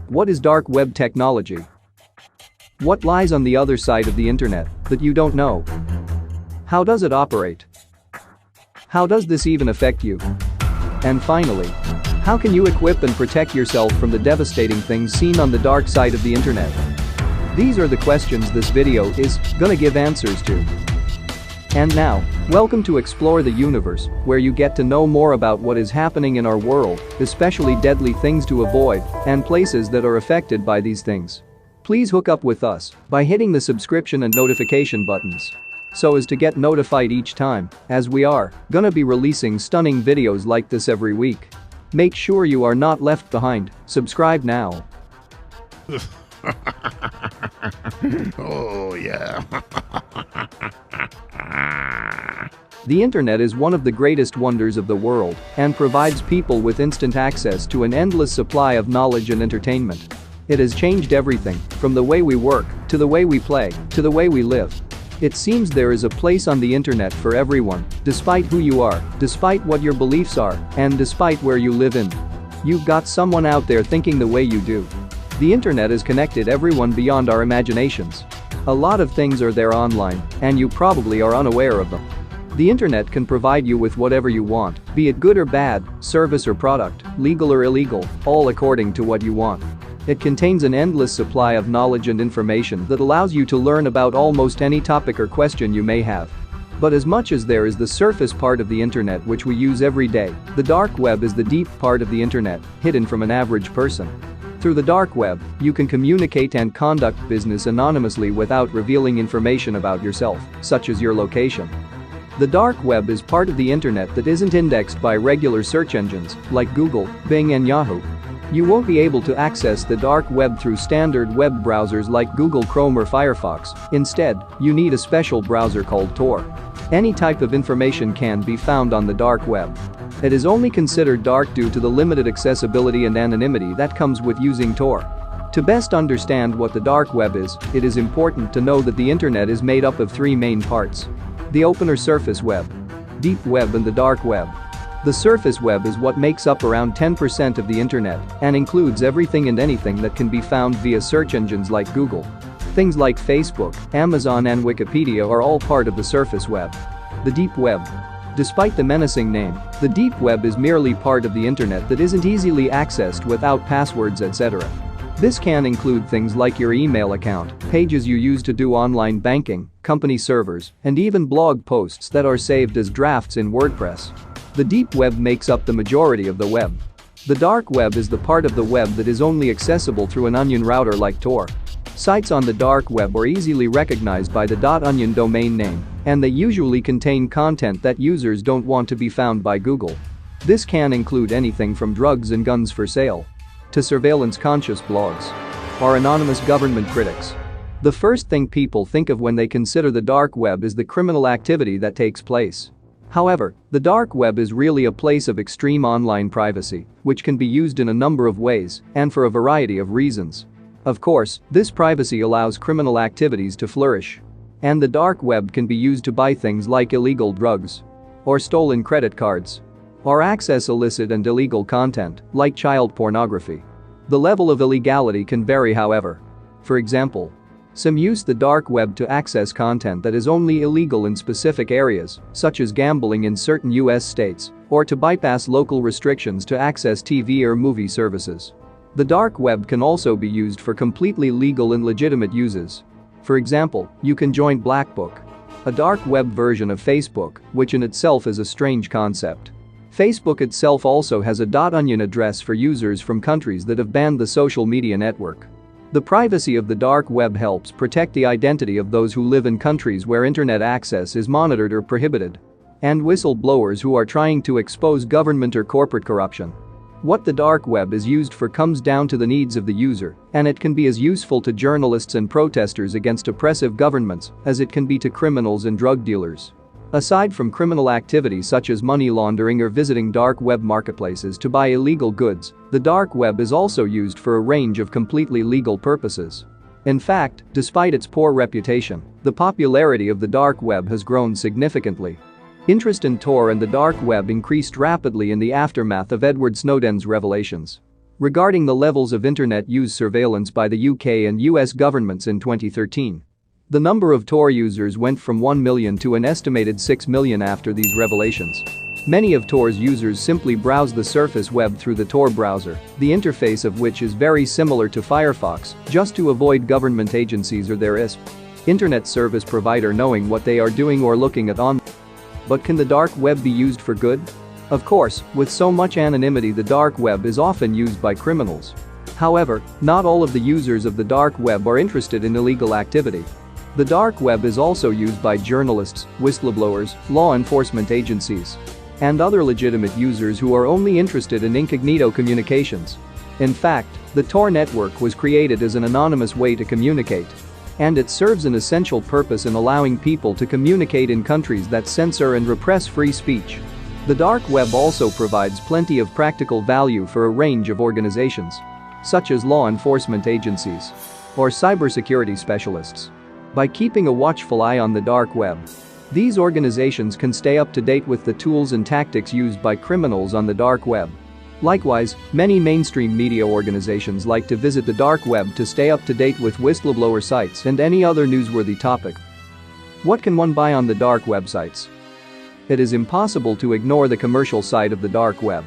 What is dark web technology? What lies on the other side of the internet that you don't know? How does it operate? How does this even affect you? And finally, how can you equip and protect yourself from the devastating things seen on the dark side of the internet? These are the questions this video is gonna give answers to. And now, welcome to Explore the Universe, where you get to know more about what is happening in our world, especially deadly things to avoid and places that are affected by these things. Please hook up with us by hitting the subscription and notification buttons so as to get notified each time, as we are gonna be releasing stunning videos like this every week. Make sure you are not left behind. Subscribe now. Oh, yeah. The internet is one of the greatest wonders of the world and provides people with instant access to an endless supply of knowledge and entertainment. It has changed everything from the way we work, to the way we play, to the way we live. It seems there is a place on the internet for everyone, despite who you are, despite what your beliefs are, and despite where you live in. You've got someone out there thinking the way you do. The internet has connected everyone beyond our imaginations. A lot of things are there online, and you probably are unaware of them. The internet can provide you with whatever you want, be it good or bad, service or product, legal or illegal, all according to what you want. It contains an endless supply of knowledge and information that allows you to learn about almost any topic or question you may have. But as much as there is the surface part of the internet which we use every day, the dark web is the deep part of the internet, hidden from an average person. Through the dark web, you can communicate and conduct business anonymously without revealing information about yourself, such as your location. The dark web is part of the internet that isn't indexed by regular search engines like Google, Bing and Yahoo. You won't be able to access the dark web through standard web browsers like Google Chrome or Firefox. Instead, you need a special browser called Tor. Any type of information can be found on the dark web. It is only considered dark due to the limited accessibility and anonymity that comes with using Tor. To best understand what the dark web is, it is important to know that the internet is made up of three main parts: the open or surface web, deep web and the dark web. The surface web is what makes up around 10% of the internet and includes everything and anything that can be found via search engines like Google. Things like Facebook, Amazon and Wikipedia are all part of the surface web. The deep web. Despite the menacing name, the deep web is merely part of the internet that isn't easily accessed without passwords, etc. This can include things like your email account, pages you use to do online banking, company servers, and even blog posts that are saved as drafts in WordPress. The deep web makes up the majority of the web. The dark web is the part of the web that is only accessible through an onion router like Tor. Sites on the dark web are easily recognized by the .onion domain name, and they usually contain content that users don't want to be found by Google. This can include anything from drugs and guns for sale to surveillance-conscious blogs or anonymous government critics. The first thing people think of when they consider the dark web is the criminal activity that takes place. However, the dark web is really a place of extreme online privacy, which can be used in a number of ways and for a variety of reasons. Of course, this privacy allows criminal activities to flourish. And the dark web can be used to buy things like illegal drugs or stolen credit cards or access illicit and illegal content like child pornography. The level of illegality can vary, however. For example, some use the dark web to access content that is only illegal in specific areas, such as gambling in certain US states, or to bypass local restrictions to access TV or movie services. The dark web can also be used for completely legal and legitimate uses. For example, you can join Black Book, a dark web version of Facebook, which in itself is a strange concept. Facebook itself also has a .onion address for users from countries that have banned the social media network. The privacy of the dark web helps protect the identity of those who live in countries where internet access is monitored or prohibited, and whistleblowers who are trying to expose government or corporate corruption. What the dark web is used for comes down to the needs of the user, and it can be as useful to journalists and protesters against oppressive governments as it can be to criminals and drug dealers. Aside from criminal activities such as money laundering or visiting dark web marketplaces to buy illegal goods, the dark web is also used for a range of completely legal purposes. In fact, despite its poor reputation, the popularity of the dark web has grown significantly. Interest in Tor and the dark web increased rapidly in the aftermath of Edward Snowden's revelations. Regarding the levels of internet use surveillance by the UK and US governments in 2013. The number of Tor users went from 1 million to an estimated 6 million after these revelations. Many of Tor's users simply browse the surface web through the Tor browser, the interface of which is very similar to Firefox, just to avoid government agencies or their ISP. Internet service provider knowing what they are doing or looking at on. But can the dark web be used for good? Of course, with so much anonymity, the dark web is often used by criminals. However, not all of the users of the dark web are interested in illegal activity. The dark web is also used by journalists, whistleblowers, law enforcement agencies, and other legitimate users who are only interested in incognito communications. In fact, the Tor network was created as an anonymous way to communicate. And it serves an essential purpose in allowing people to communicate in countries that censor and repress free speech. The dark web also provides plenty of practical value for a range of organizations, such as law enforcement agencies or cybersecurity specialists. By keeping a watchful eye on the dark web, these organizations can stay up to date with the tools and tactics used by criminals on the dark web. Likewise, many mainstream media organizations like to visit the dark web to stay up to date with whistleblower sites and any other newsworthy topic. What can one buy on the dark websites? It is impossible to ignore the commercial side of the dark web.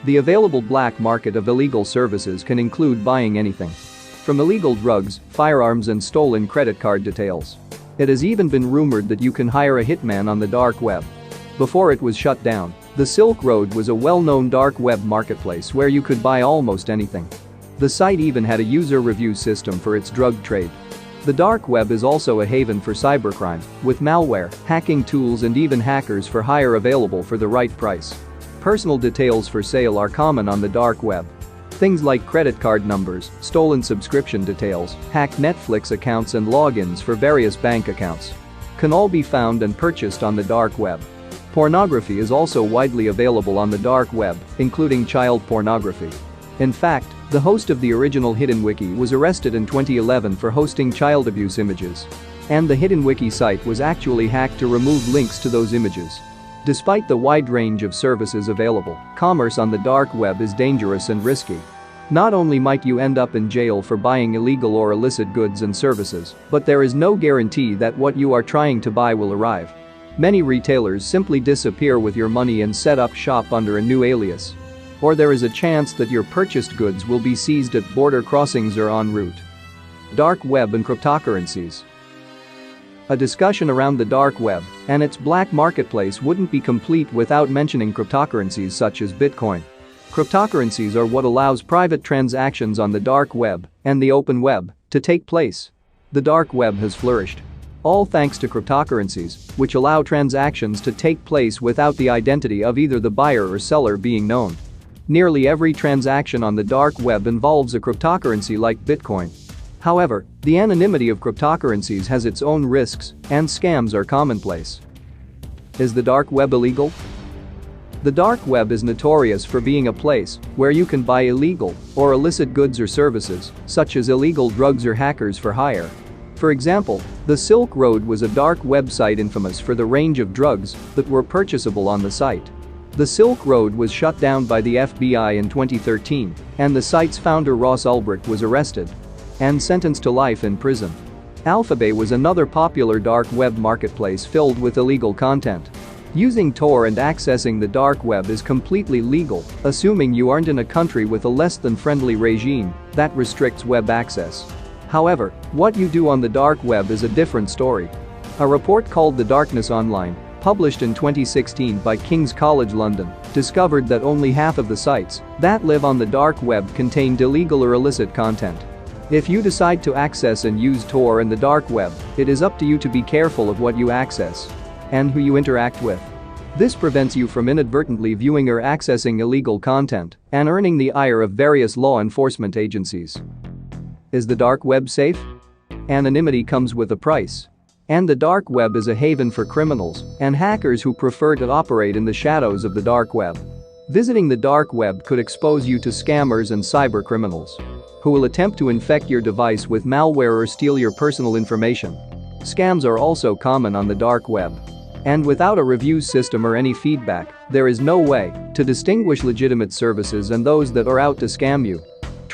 The available black market of illegal services can include buying anything from illegal drugs, firearms, and stolen credit card details. It has even been rumored that you can hire a hitman on the dark web. Before it was shut down, the Silk Road was a well-known dark web marketplace where you could buy almost anything. The site even had a user review system for its drug trade. The dark web is also a haven for cybercrime, with malware, hacking tools, and even hackers for hire available for the right price. Personal details for sale are common on the dark web. Things like credit card numbers, stolen subscription details, hacked Netflix accounts, and logins for various bank accounts can all be found and purchased on the dark web. Pornography is also widely available on the dark web, including child pornography. In fact, the host of the original Hidden Wiki was arrested in 2011 for hosting child abuse images. And the Hidden Wiki site was actually hacked to remove links to those images. Despite the wide range of services available, commerce on the dark web is dangerous and risky. Not only might you end up in jail for buying illegal or illicit goods and services, but there is no guarantee that what you are trying to buy will arrive. Many retailers simply disappear with your money and set up shop under a new alias. Or there is a chance that your purchased goods will be seized at border crossings or en route. Dark web and cryptocurrencies. A discussion around the dark web and its black marketplace wouldn't be complete without mentioning cryptocurrencies such as Bitcoin. Cryptocurrencies are what allows private transactions on the dark web and the open web to take place. The dark web has flourished, all thanks to cryptocurrencies, which allow transactions to take place without the identity of either the buyer or seller being known. Nearly every transaction on the dark web involves a cryptocurrency like Bitcoin. However, the anonymity of cryptocurrencies has its own risks, and scams are commonplace. Is the dark web illegal? The dark web is notorious for being a place where you can buy illegal or illicit goods or services, such as illegal drugs or hackers for hire. For example, the Silk Road was a dark website infamous for the range of drugs that were purchasable on the site. The Silk Road was shut down by the FBI in 2013, and the site's founder Ross Ulbricht was arrested and sentenced to life in prison. Alphabet was another popular dark web marketplace filled with illegal content. Using Tor and accessing the dark web is completely legal, assuming you aren't in a country with a less than friendly regime that restricts web access. However, what you do on the dark web is a different story. A report called The Darkness Online, published in 2016 by King's College London, discovered that only half of the sites that live on the dark web contained illegal or illicit content. If you decide to access and use Tor and the dark web, it is up to you to be careful of what you access and who you interact with. This prevents you from inadvertently viewing or accessing illegal content and earning the ire of various law enforcement agencies. Is the dark web safe? Anonymity comes with a price. And the dark web is a haven for criminals and hackers who prefer to operate in the shadows of the dark web. Visiting the dark web could expose you to scammers and cyber criminals who will attempt to infect your device with malware or steal your personal information. Scams are also common on the dark web. And without a review system or any feedback, there is no way to distinguish legitimate services and those that are out to scam you.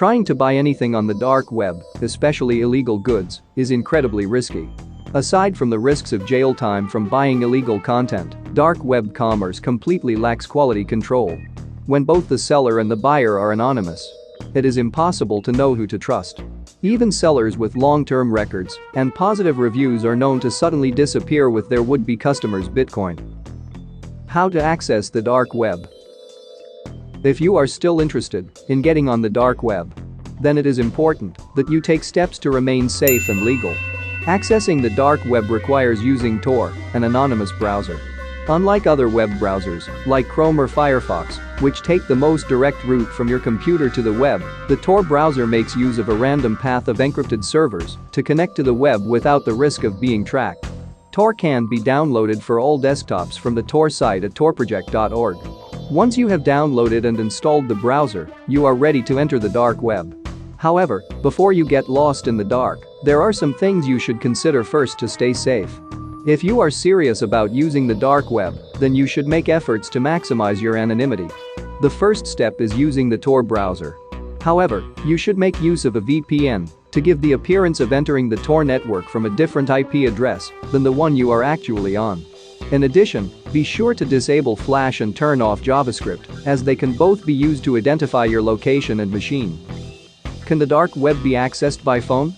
Trying to buy anything on the dark web, especially illegal goods, is incredibly risky. Aside from the risks of jail time from buying illegal content, dark web commerce completely lacks quality control. When both the seller and the buyer are anonymous, it is impossible to know who to trust. Even sellers with long-term records and positive reviews are known to suddenly disappear with their would-be customers' Bitcoin. How to access the dark web. If you are still interested in getting on the dark web, then it is important that you take steps to remain safe and legal. Accessing the dark web requires using Tor, an anonymous browser. Unlike other web browsers, like Chrome or Firefox, which take the most direct route from your computer to the web, the Tor browser makes use of a random path of encrypted servers to connect to the web without the risk of being tracked. Tor can be downloaded for all desktops from the Tor site at torproject.org. Once you have downloaded and installed the browser, you are ready to enter the dark web. However, before you get lost in the dark, there are some things you should consider first to stay safe. If you are serious about using the dark web, then you should make efforts to maximize your anonymity. The first step is using the Tor browser. However, you should make use of a VPN to give the appearance of entering the Tor network from a different IP address than the one you are actually on. In addition, be sure to disable Flash and turn off JavaScript, as they can both be used to identify your location and machine. Can the dark web be accessed by phone?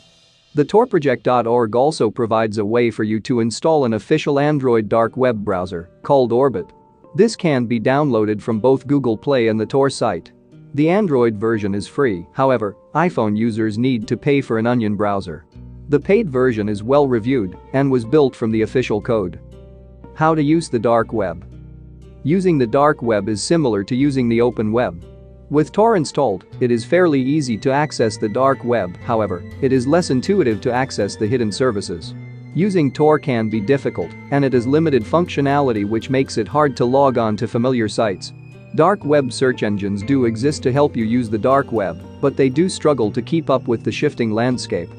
The torproject.org also provides a way for you to install an official Android dark web browser called Orbit. This can be downloaded from both Google Play and the Tor site. The Android version is free, however, iPhone users need to pay for an Onion browser. The paid version is well reviewed and was built from the official code. How to use the dark web. Using the dark web is similar to using the open web. With Tor installed, it is fairly easy to access the dark web, however, it is less intuitive to access the hidden services. Using Tor can be difficult, and it has limited functionality which makes it hard to log on to familiar sites. Dark web search engines do exist to help you use the dark web, but they do struggle to keep up with the shifting landscape.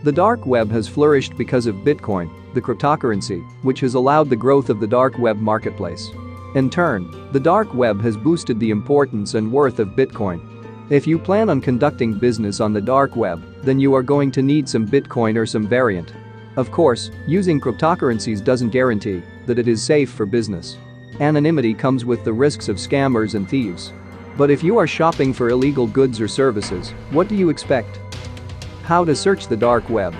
The dark web has flourished because of Bitcoin, the cryptocurrency, which has allowed the growth of the dark web marketplace. In turn, the dark web has boosted the importance and worth of Bitcoin. If you plan on conducting business on the dark web, then you are going to need some Bitcoin or some variant. Of course, using cryptocurrencies doesn't guarantee that it is safe for business. Anonymity comes with the risks of scammers and thieves. But if you are shopping for illegal goods or services, what do you expect? How to search the dark web.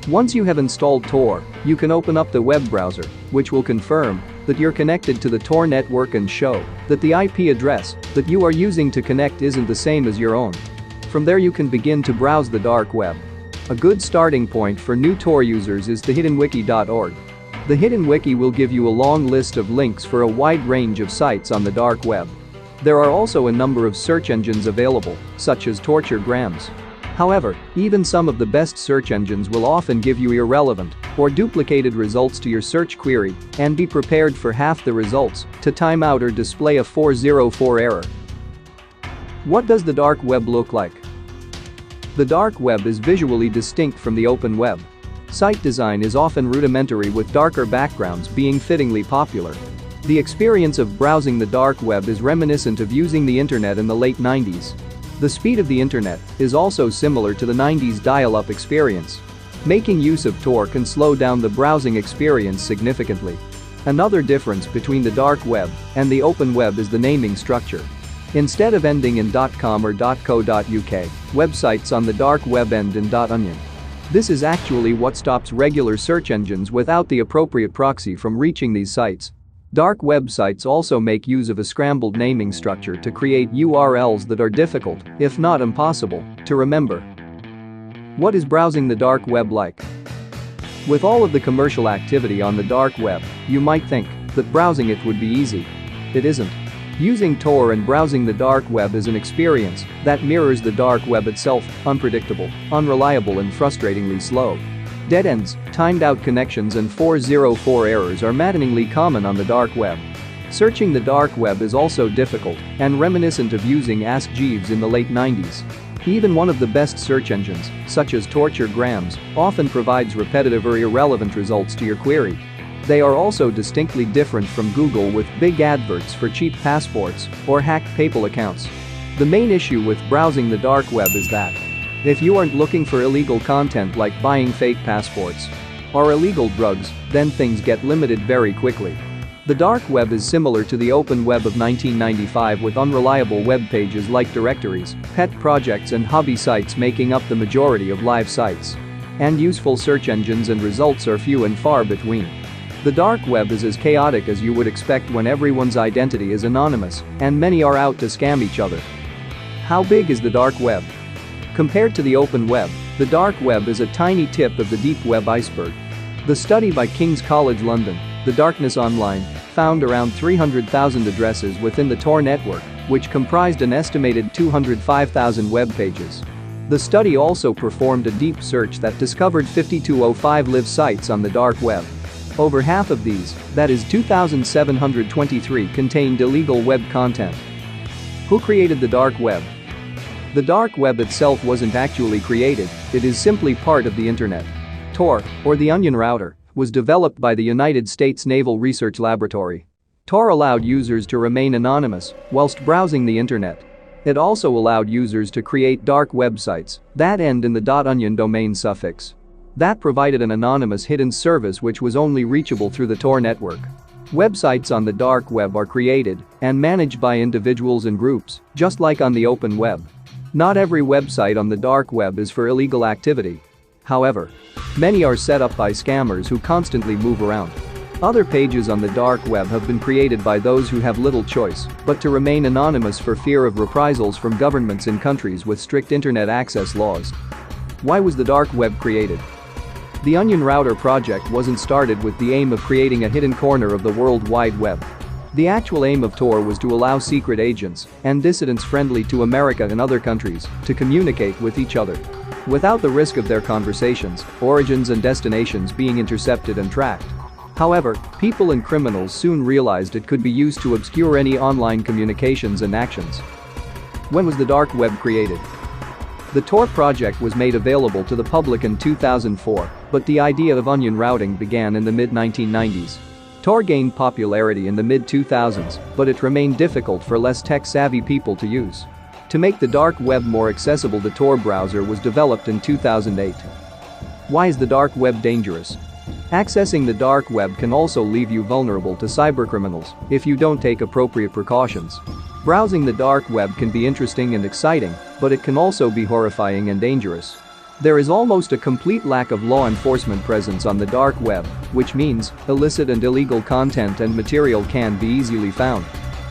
Once you have installed Tor, you can open up the web browser, which will confirm that you're connected to the Tor network and show that the IP address that you are using to connect isn't the same as your own. From there you can begin to browse the dark web. A good starting point for new Tor users is thehiddenwiki.org. The Hidden Wiki will give you a long list of links for a wide range of sites on the dark web. There are also a number of search engines available, such as Torturegrams. However, even some of the best search engines will often give you irrelevant or duplicated results to your search query, and be prepared for half the results to time out or display a 404 error. What does the dark web look like? The dark web is visually distinct from the open web. Site design is often rudimentary, with darker backgrounds being fittingly popular. The experience of browsing the dark web is reminiscent of using the internet in the late 90s. The speed of the internet is also similar to the 90s dial-up experience. Making use of Tor can slow down the browsing experience significantly. Another difference between the dark web and the open web is the naming structure. Instead of ending in .com or .co.uk, websites on the dark web end in .onion. This is actually what stops regular search engines without the appropriate proxy from reaching these sites. Dark websites also make use of a scrambled naming structure to create URLs that are difficult, if not impossible, to remember. What is browsing the dark web like? With all of the commercial activity on the dark web, you might think that browsing it would be easy. It isn't. Using Tor and browsing the dark web is an experience that mirrors the dark web itself: unpredictable, unreliable, and frustratingly slow. Dead ends, timed-out connections, and 404 errors are maddeningly common on the dark web. Searching the dark web is also difficult and reminiscent of using Ask Jeeves in the late 90s. Even one of the best search engines, such as Torturegrams, often provides repetitive or irrelevant results to your query. They are also distinctly different from Google, with big adverts for cheap passports or hacked PayPal accounts. The main issue with browsing the dark web is that if you aren't looking for illegal content like buying fake passports or illegal drugs, then things get limited very quickly. The dark web is similar to the open web of 1995 with unreliable web pages like directories, pet projects and hobby sites making up the majority of live sites. And useful search engines and results are few and far between. The dark web is as chaotic as you would expect when everyone's identity is anonymous and many are out to scam each other. How big is the dark web? Compared to the open web, the dark web is a tiny tip of the deep web iceberg. The study by King's College London, The Darkness Online, found around 300,000 addresses within the Tor network, which comprised an estimated 205,000 web pages. The study also performed a deep search that discovered 5,205 live sites on the dark web. Over half of these, that is 2,723, contained illegal web content. Who created the dark web? The dark web itself wasn't actually created, it is simply part of the internet. Tor, or the onion router, was developed by the United States Naval Research Laboratory. Tor allowed users to remain anonymous whilst browsing the internet. It also allowed users to create dark websites that end in the .onion domain suffix. That provided an anonymous hidden service which was only reachable through the Tor network. Websites on the dark web are created and managed by individuals and groups, just like on the open web. Not every website on the dark web is for illegal activity. However, many are set up by scammers who constantly move around. Other pages on the dark web have been created by those who have little choice but to remain anonymous for fear of reprisals from governments in countries with strict internet access laws. Why was the dark web created? The Onion Router project wasn't started with the aim of creating a hidden corner of the World Wide Web. The actual aim of Tor was to allow secret agents and dissidents friendly to America and other countries to communicate with each other without the risk of their conversations, origins and destinations being intercepted and tracked. However, people and criminals soon realized it could be used to obscure any online communications and actions. When was the dark web created? The Tor project was made available to the public in 2004, but the idea of onion routing began in the mid-1990s. Tor gained popularity in the mid-2000s, but it remained difficult for less tech-savvy people to use. To make the dark web more accessible, the Tor browser was developed in 2008. Why is the dark web dangerous? Accessing the dark web can also leave you vulnerable to cybercriminals if you don't take appropriate precautions. Browsing the dark web can be interesting and exciting, but it can also be horrifying and dangerous. There is almost a complete lack of law enforcement presence on the dark web, which means illicit and illegal content and material can be easily found.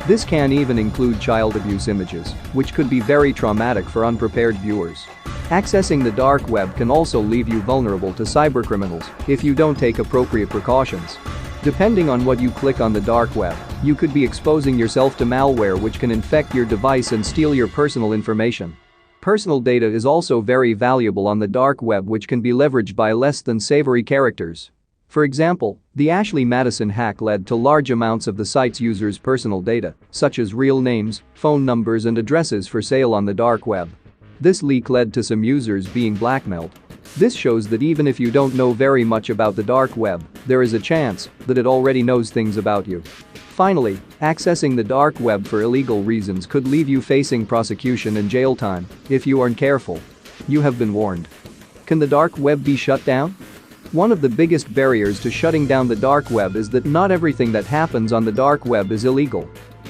This can even include child abuse images, which could be very traumatic for unprepared viewers. Accessing the dark web can also leave you vulnerable to cybercriminals if you don't take appropriate precautions. Depending on what you click on the dark web, you could be exposing yourself to malware which can infect your device and steal your personal information. Personal data is also very valuable on the dark web, which can be leveraged by less than savory characters. For example, the Ashley Madison hack led to large amounts of the site's users' personal data, such as real names, phone numbers and addresses for sale on the dark web. This leak led to some users being blackmailed. This shows that even if you don't know very much about the dark web, there is a chance that it already knows things about you. Finally, accessing the dark web for illegal reasons could leave you facing prosecution and jail time if you aren't careful. You have been warned. Can the dark web be shut down? One of the biggest barriers to shutting down the dark web is that not everything that happens on the dark web is illegal.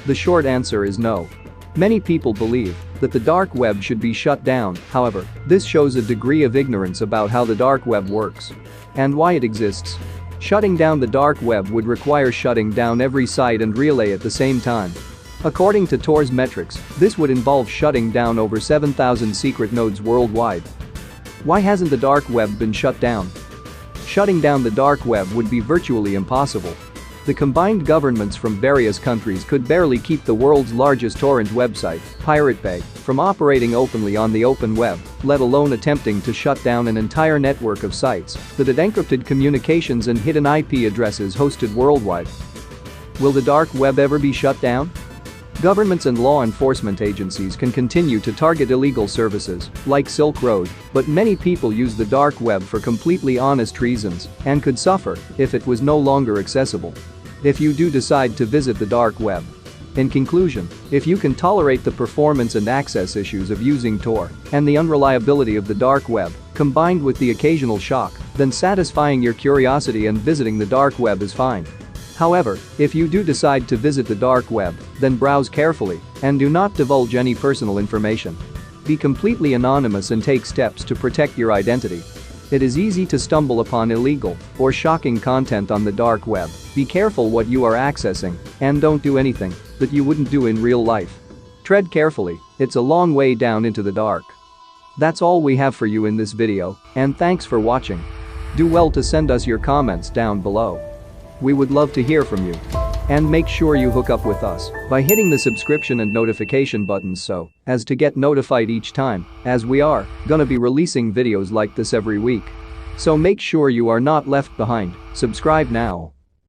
The short answer is no. Many people believe that the dark web should be shut down. However, this shows a degree of ignorance about how the dark web works and why it exists. Shutting down the dark web would require shutting down every site and relay at the same time. According to Tor's metrics, this would involve shutting down over 7,000 secret nodes worldwide. Why hasn't the dark web been shut down? Shutting down the dark web would be virtually impossible. The combined governments from various countries could barely keep the world's largest torrent website, Pirate Bay, from operating openly on the open web, let alone attempting to shut down an entire network of sites that had encrypted communications and hidden IP addresses hosted worldwide. Will the dark web ever be shut down? Governments and law enforcement agencies can continue to target illegal services, like Silk Road, but many people use the dark web for completely honest reasons and could suffer if it was no longer accessible. If you do decide to visit the dark web, In conclusion, if you can tolerate the performance and access issues of using Tor and the unreliability of the dark web, combined with the occasional shock, then satisfying your curiosity and visiting the dark web is fine. However, if you do decide to visit the dark web, then browse carefully and do not divulge any personal information. Be completely anonymous and take steps to protect your identity. It is easy to stumble upon illegal or shocking content on the dark web. Be careful what you are accessing and don't do anything that you wouldn't do in real life. Tread carefully, it's a long way down into the dark. That's all we have for you in this video, and thanks for watching. Do well to send us your comments down below. We would love to hear from you. And make sure you hook up with us by hitting the subscription and notification buttons so as to get notified each time, as we are gonna be releasing videos like this every week. So make sure you are not left behind. Subscribe now.